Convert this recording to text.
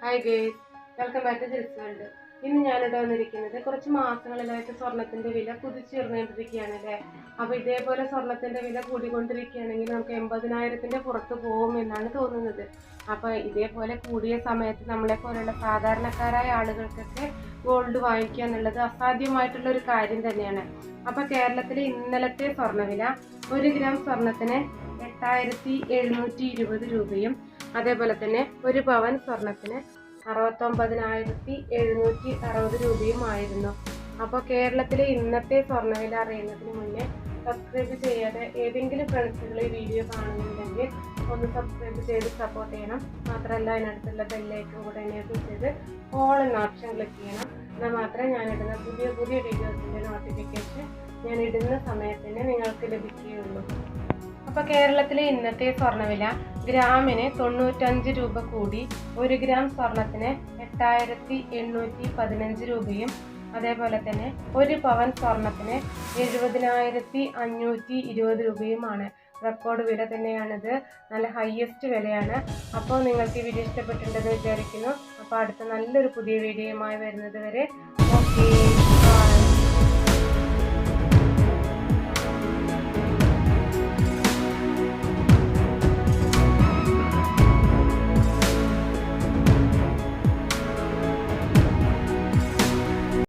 Hi guys, welcome back to Jil's world. ഇന്ന് ഞാനിവിടെ വന്നിരിക്കുന്നത് കുറച്ച് മാസങ്ങളിലായിട്ട് സ്വർണത്തിന്റെ വില കുതിച്ചുയർന്നുകൊണ്ടിരിക്കുകയാണ് അല്ലേ. അപ്പോൾ ഇതേപോലെ സ്വർണത്തിന്റെ വില കൂടിക്കൊണ്ടിരിക്കുകയാണെങ്കിൽ നമുക്ക് 80,000-ന്റെ പുറത്ത് പോകും എന്നാണ് തോന്നുന്നത്. അപ്പോൾ ഇതേപോലെ കൂടിയ സമയത്ത് നമ്മളെ പോലുള്ള സാധാരണക്കാരായ ആളുകൾക്കൊക്കെ ഗോൾഡ് വാങ്ങിക്കുക എന്നുള്ളത് അസാധ്യമായിട്ടുള്ള ഒരു കാര്യം തന്നെയാണ്. അപ്പോൾ കേരളത്തിലെ ഇന്നലത്തെ സ്വർണ്ണവില 1 ഗ്രാം സ്വർണത്തിന് 8,720 രൂപയും അതേപോലെ തന്നെ 1 പവൻ സ്വർണത്തിന് 69,760 രൂപയുമായിരുന്നു. അപ്പോൾ കേരളത്തിലെ ഇന്നത്തെ സ്വർണ്ണവില അറിയുന്നതിന് മുന്നേ സബ്സ്ക്രൈബ് ചെയ്യാതെ ഏതെങ്കിലും ഫ്രണ്ട്സുകൾ ഈ വീഡിയോ കാണുന്നുണ്ടെങ്കിൽ ഒന്ന് സബ്സ്ക്രൈബ് ചെയ്ത് സപ്പോർട്ട് ചെയ്യണം. മാത്രമല്ല അതിനടുത്തുള്ള ബെല്ലൈക്കൺ കൂടെ എനേബിൾ ചെയ്ത് ഓൾ എന്ന ഓപ്ഷൻ ക്ലിക്ക് ചെയ്യണം. എന്നാൽ മാത്രമേ ഞാനിടുന്ന പുതിയ വീഡിയോസിൻ്റെ നോട്ടിഫിക്കേഷൻ ഞാൻ ഇടുന്ന സമയത്തിന് നിങ്ങൾക്ക് ലഭിക്കുകയുള്ളൂ. അപ്പോൾ കേരളത്തിലെ ഇന്നത്തെ സ്വർണ്ണവില ഗ്രാമിന് 95 രൂപ കൂടി 1 ഗ്രാം സ്വർണത്തിന് 8,815 രൂപയും അതേപോലെ തന്നെ 1 പവൻ സ്വർണത്തിന് 70,520 രൂപയുമാണ്. റെക്കോർഡ് വില തന്നെയാണിത്, നല്ല ഹയസ്റ്റ് വിലയാണ്. അപ്പോൾ നിങ്ങൾക്ക് ഈ വീഡിയോ ഇഷ്ടപ്പെട്ടിട്ടുണ്ടെന്ന് വിചാരിക്കുന്നു. അപ്പോൾ അടുത്ത നല്ലൊരു പുതിയ വീഡിയോയുമായി വരുന്നത് വരെ ഓക്കേ.